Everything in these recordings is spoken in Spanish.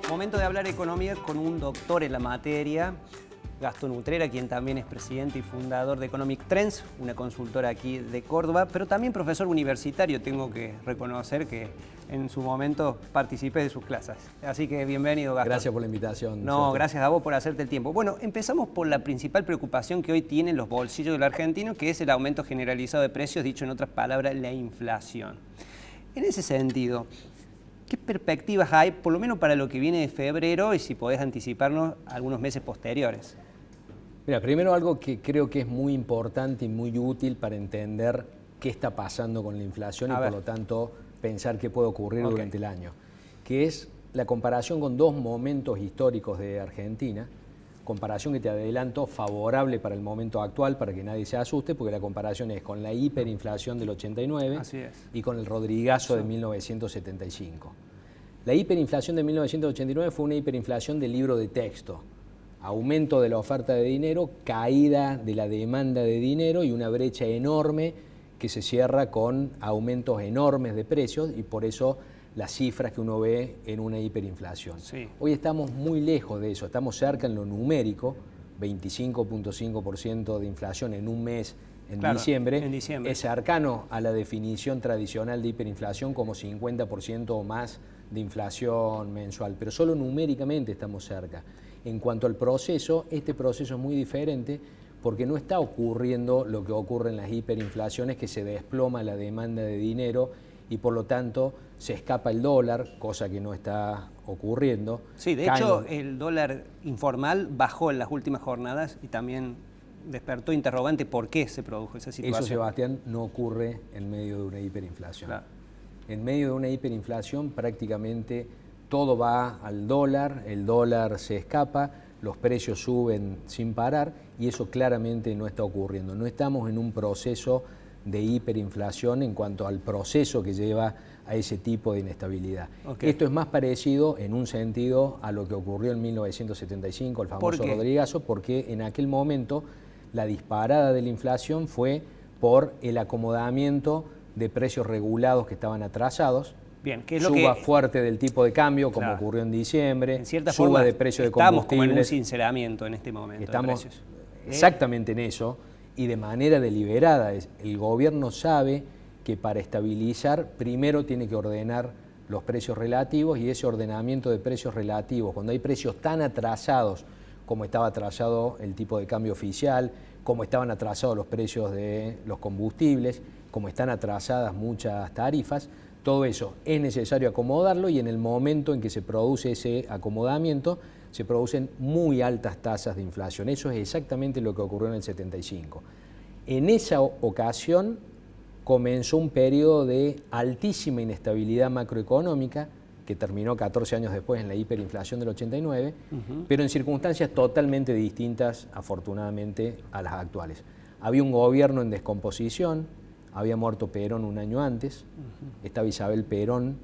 Momento de hablar economía con un doctor en la materia, Gastón Utrera, quien también es presidente y fundador de Economic Trends, una consultora aquí de Córdoba, pero también profesor universitario. Tengo que reconocer que en su momento participé de sus clases. Así que bienvenido, Gastón. Gracias por la invitación. No, Sebastián. gracias a vos por hacerte el tiempo. Bueno, empezamos por la principal preocupación que hoy tienen los bolsillos del argentino, que es el aumento generalizado de precios, dicho en otras palabras, la inflación. En ese sentido, ¿qué perspectivas hay, por lo menos para lo que viene de febrero, y si podés anticiparnos algunos meses posteriores? Mira, primero algo que creo que es muy importante y muy útil para entender qué está pasando con la inflación y por lo tanto pensar qué puede ocurrir durante el año, que es la comparación con dos momentos históricos de Argentina, comparación que te adelanto favorable para el momento actual, para que nadie se asuste, porque la comparación es con la hiperinflación del 89 y con el Rodrigazo de 1975. La hiperinflación de 1989 fue una hiperinflación del libro de texto, aumento de la oferta de dinero, caída de la demanda de dinero y una brecha enorme que se cierra con aumentos enormes de precios y por eso las cifras que uno ve en una hiperinflación. Sí. Hoy estamos muy lejos de eso, estamos cerca en lo numérico, 25.5% de inflación en un mes en diciembre, es cercano a la definición tradicional de hiperinflación como 50% o más de inflación mensual, pero solo numéricamente estamos cerca. En cuanto al proceso, este proceso es muy diferente porque no está ocurriendo lo que ocurre en las hiperinflaciones, que se desploma la demanda de dinero y por lo tanto se escapa el dólar, cosa que no está ocurriendo. Sí, de hecho el dólar informal bajó en las últimas jornadas y también despertó interrogante por qué se produjo esa situación. Eso, Sebastián, no ocurre en medio de una hiperinflación. Claro. En medio de una hiperinflación prácticamente todo va al dólar, el dólar se escapa, los precios suben sin parar y eso claramente no está ocurriendo. No estamos en un proceso de hiperinflación en cuanto al proceso que lleva a ese tipo de inestabilidad. Esto es más parecido en un sentido a lo que ocurrió en 1975, el famoso Rodrigazo, porque en aquel momento la disparada de la inflación fue por el acomodamiento de precios regulados que estaban atrasados. Bien, ¿qué es suba fuerte del tipo de cambio, como ocurrió en diciembre, en cierta suba forma, de precio de combustibles. Estamos como en un sinceramiento en este momento. Estamos de precios. Exactamente en eso y de manera deliberada. El gobierno sabe que para estabilizar primero tiene que ordenar los precios relativos y ese ordenamiento de precios relativos, cuando hay precios tan atrasados como estaba atrasado el tipo de cambio oficial, como estaban atrasados los precios de los combustibles, como están atrasadas muchas tarifas, todo eso es necesario acomodarlo y en el momento en que se produce ese acomodamiento se producen muy altas tasas de inflación. Eso es exactamente lo que ocurrió en el 75. En esa ocasión comenzó un periodo de altísima inestabilidad macroeconómica que terminó 14 años después en la hiperinflación del 89, pero en circunstancias totalmente distintas, afortunadamente, a las actuales. Había un gobierno en descomposición, había muerto Perón un año antes, estaba Isabel Perón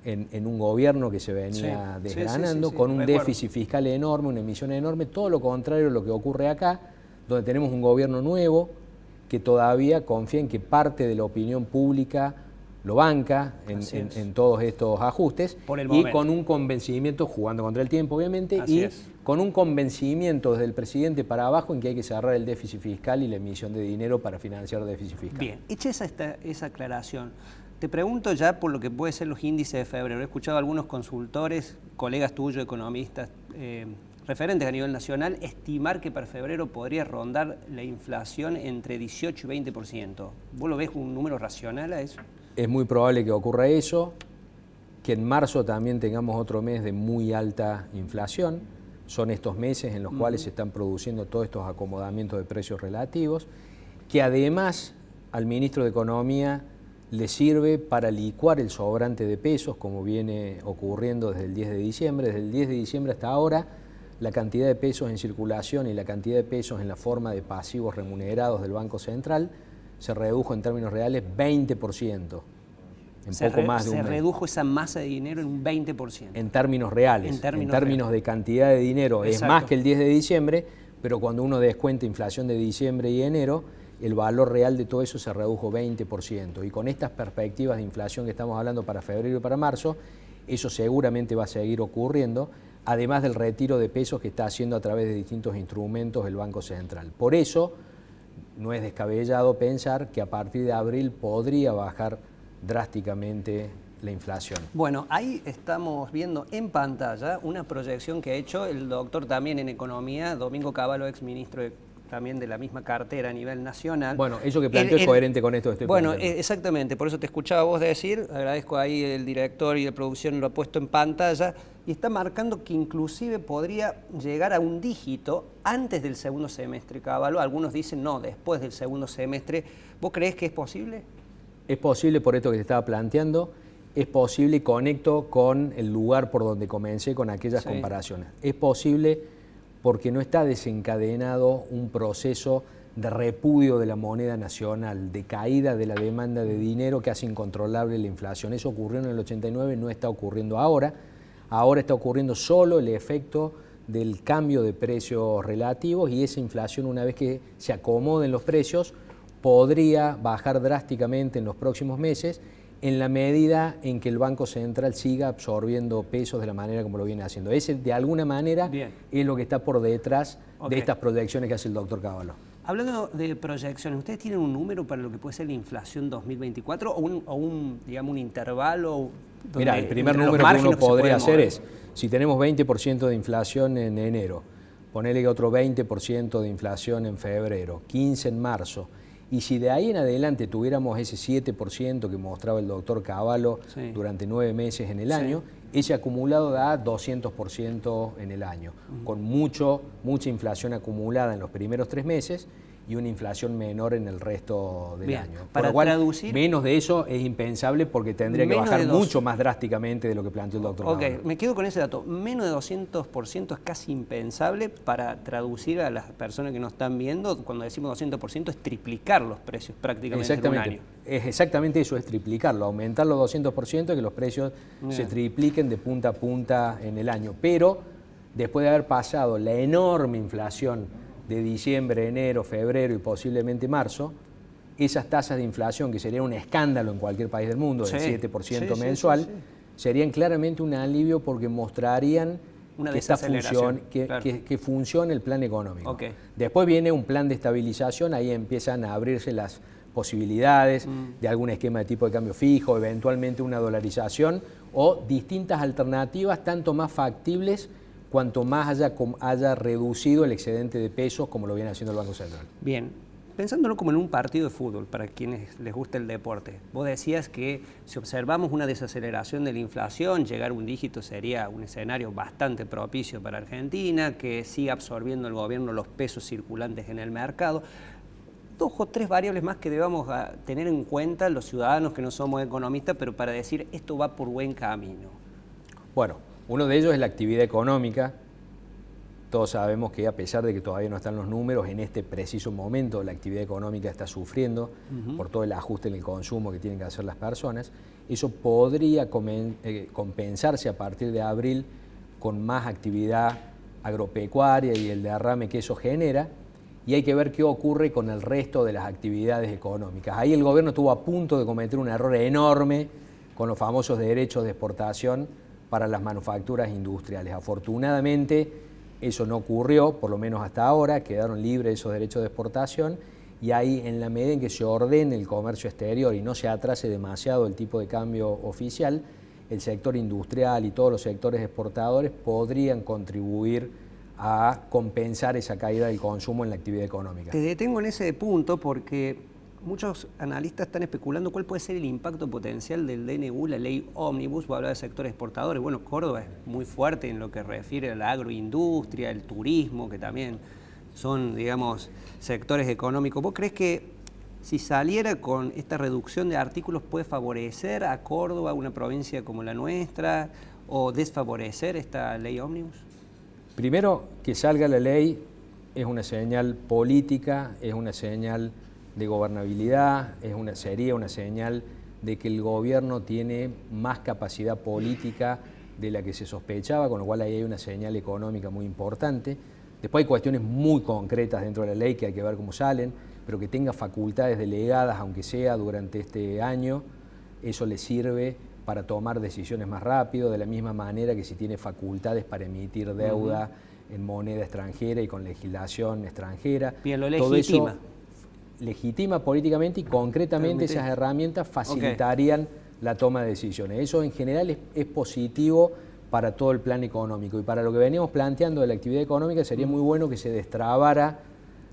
en un gobierno que se venía desgranando, con un déficit fiscal enorme, una emisión enorme, todo lo contrario de lo que ocurre acá, donde tenemos un gobierno nuevo que todavía confía en que parte de la opinión pública lo banca en todos estos ajustes y con un convencimiento, jugando contra el tiempo obviamente, con un convencimiento desde el presidente para abajo en que hay que cerrar el déficit fiscal y la emisión de dinero para financiar el déficit fiscal. Bien, hecha esa aclaración, te pregunto ya por lo que puede ser los índices de febrero. He escuchado a algunos consultores, colegas tuyos, economistas, referentes a nivel nacional, estimar que para febrero podría rondar la inflación entre 18 y 20%. ¿Vos lo ves un número racional a eso? Es muy probable que ocurra eso, que en marzo también tengamos otro mes de muy alta inflación. Son estos meses en los cuales se están produciendo todos estos acomodamientos de precios relativos, que además al ministro de Economía le sirve para licuar el sobrante de pesos, como viene ocurriendo desde el 10 de diciembre. Desde el 10 de diciembre hasta ahora, la cantidad de pesos en circulación y la cantidad de pesos en la forma de pasivos remunerados del Banco Central se redujo en términos reales 20%. Se redujo esa masa de dinero en un 20%. En términos reales, en términos de cantidad de dinero. Exacto. Es más que el 10 de diciembre, pero cuando uno descuenta inflación de diciembre y enero, el valor real de todo eso se redujo 20%. Y con estas perspectivas de inflación que estamos hablando para febrero y para marzo, Eso seguramente va a seguir ocurriendo, además del retiro de pesos que está haciendo a través de distintos instrumentos el Banco Central. Por eso no es descabellado pensar que a partir de abril podría bajar drásticamente la inflación. Bueno, ahí estamos viendo en pantalla una proyección que ha hecho el doctor también en Economía, Domingo Cavallo, exministro también de la misma cartera a nivel nacional. Bueno, eso que planteó es coherente con esto que estoy planteando. Bueno, exactamente, por eso te escuchaba vos decir, agradezco ahí el director y de producción lo ha puesto en pantalla, y está marcando que inclusive podría llegar a un dígito antes del segundo semestre, Cavallo. Algunos dicen no, después del segundo semestre. ¿Vos creés que es posible? Es posible por esto que te estaba planteando, es posible y conecto con el lugar por donde comencé con aquellas comparaciones. Es posible porque no está desencadenado un proceso de repudio de la moneda nacional, de caída de la demanda de dinero que hace incontrolable la inflación. Eso ocurrió en el 89, no está ocurriendo ahora. Ahora está ocurriendo solo el efecto del cambio de precios relativos, y esa inflación, una vez que se acomoden los precios, podría bajar drásticamente en los próximos meses, en la medida en que el Banco Central siga absorbiendo pesos de la manera como lo viene haciendo. Ese, de alguna manera, es lo que está por detrás de estas proyecciones que hace el doctor Cavallo. Hablando de proyecciones, ¿ustedes tienen un número para lo que puede ser la inflación 2024 o un intervalo? Mira, el primer número que uno podría hacer es, si tenemos 20% de inflación en enero, ponerle otro 20% de inflación en febrero, 15% en marzo, y si de ahí en adelante tuviéramos ese 7% que mostraba el doctor Cavallo durante 9 meses en el año, ese acumulado da 200% en el año, con mucha inflación acumulada en los primeros 3 meses y una inflación menor en el resto del año. Por lo cual, traducir, menos de eso es impensable porque tendría que bajar mucho más drásticamente de lo que planteó el doctor Cavallo. Me quedo con ese dato. Menos de 200% es casi impensable. Para traducir a las personas que nos están viendo, cuando decimos 200% es triplicar los precios prácticamente en un año. Es exactamente eso, es triplicarlo, aumentarlo 200% y que los precios se tripliquen de punta a punta en el año. Pero después de haber pasado la enorme inflación de diciembre, enero, febrero y posiblemente marzo, esas tasas de inflación, que serían un escándalo en cualquier país del mundo, del 7% mensual, serían claramente un alivio porque mostrarían que funciona el plan económico. Después viene un plan de estabilización, ahí empiezan a abrirse las posibilidades de algún esquema de tipo de cambio fijo, eventualmente una dolarización o distintas alternativas, tanto más factibles cuanto más haya reducido el excedente de pesos, como lo viene haciendo el Banco Central. Bien, pensándolo como en un partido de fútbol, para quienes les gusta el deporte, vos decías que si observamos una desaceleración de la inflación, llegar a un dígito sería un escenario bastante propicio para Argentina, que siga absorbiendo el gobierno los pesos circulantes en el mercado. 2 o 3 variables más que debamos tener en cuenta los ciudadanos que no somos economistas, pero para decir esto va por buen camino. Bueno, uno de ellos es la actividad económica. Todos sabemos que a pesar de que todavía no están los números, en este preciso momento la actividad económica está sufriendo por todo el ajuste en el consumo que tienen que hacer las personas. Eso podría compensarse a partir de abril con más actividad agropecuaria y el derrame que eso genera, y hay que ver qué ocurre con el resto de las actividades económicas. Ahí el gobierno estuvo a punto de cometer un error enorme con los famosos derechos de exportación para las manufacturas industriales. Afortunadamente eso no ocurrió, por lo menos hasta ahora, quedaron libres esos derechos de exportación, y ahí, en la medida en que se ordene el comercio exterior y no se atrase demasiado el tipo de cambio oficial, el sector industrial y todos los sectores exportadores podrían contribuir a compensar esa caída del consumo en la actividad económica. Te detengo en ese punto porque muchos analistas están especulando cuál puede ser el impacto potencial del DNU, la ley Ómnibus. Vos hablabas de sectores exportadores. Bueno, Córdoba es muy fuerte en lo que refiere a la agroindustria, el turismo, que también son, digamos, sectores económicos. ¿Vos crees que si saliera con esta reducción de artículos puede favorecer a Córdoba, una provincia como la nuestra, o desfavorecer esta ley Ómnibus? Primero, que salga la ley es una señal política, es una señal de gobernabilidad, sería una señal de que el gobierno tiene más capacidad política de la que se sospechaba, con lo cual ahí hay una señal económica muy importante. Después hay cuestiones muy concretas dentro de la ley que hay que ver cómo salen, pero que tenga facultades delegadas, aunque sea durante este año, eso le sirve para tomar decisiones más rápido, de la misma manera que si tiene facultades para emitir deuda en moneda extranjera y con legislación extranjera. Bien, lo Todo legitima. eso legitima políticamente y concretamente esas herramientas facilitarían la toma de decisiones. Eso en general es positivo para todo el plan económico. Y para lo que veníamos planteando de la actividad económica, sería muy bueno que se destrabara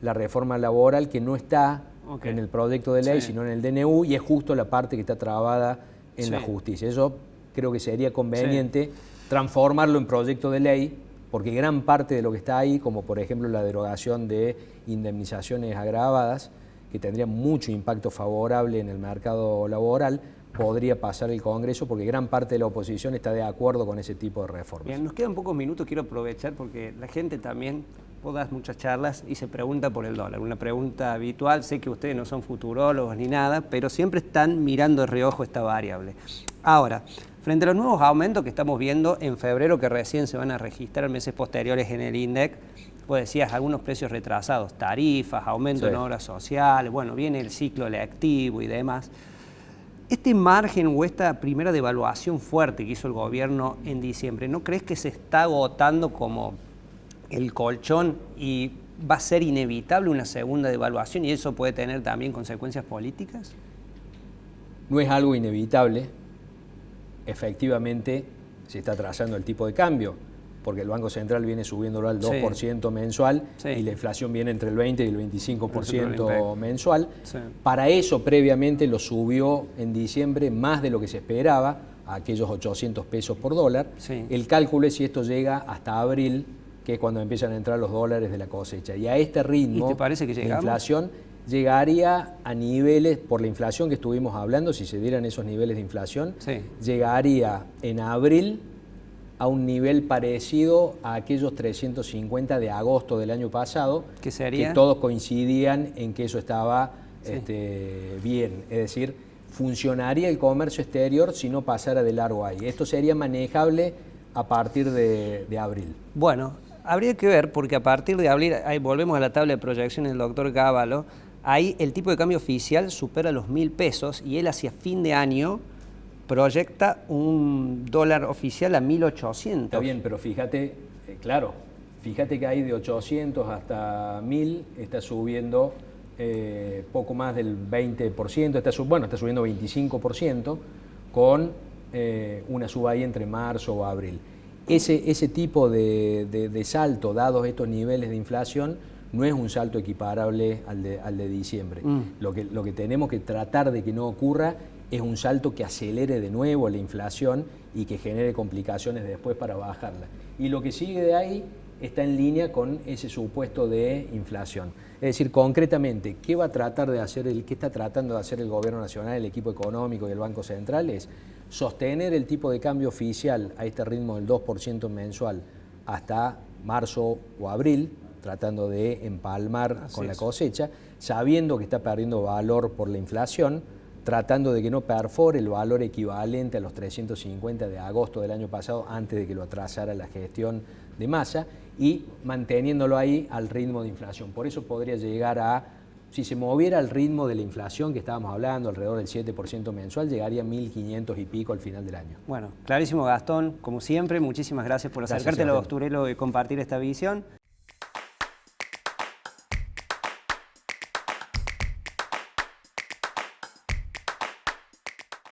la reforma laboral, que no está en el proyecto de ley, sino en el DNU, y es justo la parte que está trabada en la justicia. Eso creo que sería conveniente transformarlo en proyecto de ley, porque gran parte de lo que está ahí, como por ejemplo la derogación de indemnizaciones agravadas, que tendría mucho impacto favorable en el mercado laboral, podría pasar el Congreso, porque gran parte de la oposición está de acuerdo con ese tipo de reformas. Bien, nos quedan pocos minutos, quiero aprovechar porque la gente también, vos das muchas charlas y se pregunta por el dólar. Una pregunta habitual, sé que ustedes no son futurólogos ni nada, pero siempre están mirando de reojo esta variable. Ahora, frente a los nuevos aumentos que estamos viendo en febrero, que recién se van a registrar meses posteriores en el INDEC, vos decías algunos precios retrasados, tarifas, aumento en obras sociales, bueno, viene el ciclo lectivo y demás. Este margen o esta primera devaluación fuerte que hizo el gobierno en diciembre, ¿no crees que se está agotando como el colchón y va a ser inevitable una segunda devaluación y eso puede tener también consecuencias políticas? No es algo inevitable. Efectivamente, se está atrasando el tipo de cambio, porque el Banco Central viene subiéndolo al 2% mensual y la inflación viene entre el 20 y el 25% mensual. Para eso, previamente, lo subió en diciembre más de lo que se esperaba, a aquellos 800 pesos por dólar. El cálculo es si esto llega hasta abril, que es cuando empiezan a entrar los dólares de la cosecha. Y a este ritmo, ¿y te parece que la inflación llegaría a niveles, por la inflación que estuvimos hablando, si se dieran esos niveles de inflación, llegaría en abril a un nivel parecido a aquellos 350 de agosto del año pasado, ¿qué sería? Que todos coincidían en que eso estaba bien. Es decir, funcionaría el comercio exterior si no pasara de largo ahí. Esto sería manejable a partir de abril. Bueno, habría que ver, porque a partir de abril, ahí volvemos a la tabla de proyecciones del doctor Gávalo, ahí el tipo de cambio oficial supera los 1.000 pesos y él hacia fin de año proyecta un dólar oficial a 1.800. Está bien, pero fíjate, fíjate que ahí de 800 hasta 1.000 está subiendo poco más del 20%, está subiendo 25% con una suba ahí entre marzo o abril. Ese tipo de salto, dados estos niveles de inflación, no es un salto equiparable al de diciembre. Lo que tenemos que tratar de que no ocurra es un salto que acelere de nuevo la inflación y que genere complicaciones después para bajarla. Y lo que sigue de ahí está en línea con ese supuesto de inflación. Es decir, concretamente, ¿qué está tratando de hacer el Gobierno Nacional, el equipo económico y el Banco Central? Es sostener el tipo de cambio oficial a este ritmo del 2% mensual hasta marzo o abril, tratando de empalmar con la cosecha, sabiendo que está perdiendo valor por la inflación, tratando de que no perfore el valor equivalente a los 350 de agosto del año pasado, antes de que lo atrasara la gestión de Massa, y manteniéndolo ahí al ritmo de inflación. Por eso podría llegar a, si se moviera al ritmo de la inflación que estábamos hablando, alrededor del 7% mensual, llegaría a 1.500 y pico al final del año. Bueno, clarísimo, Gastón, como siempre, muchísimas gracias por acercarte a la Posturelo y compartir esta visión.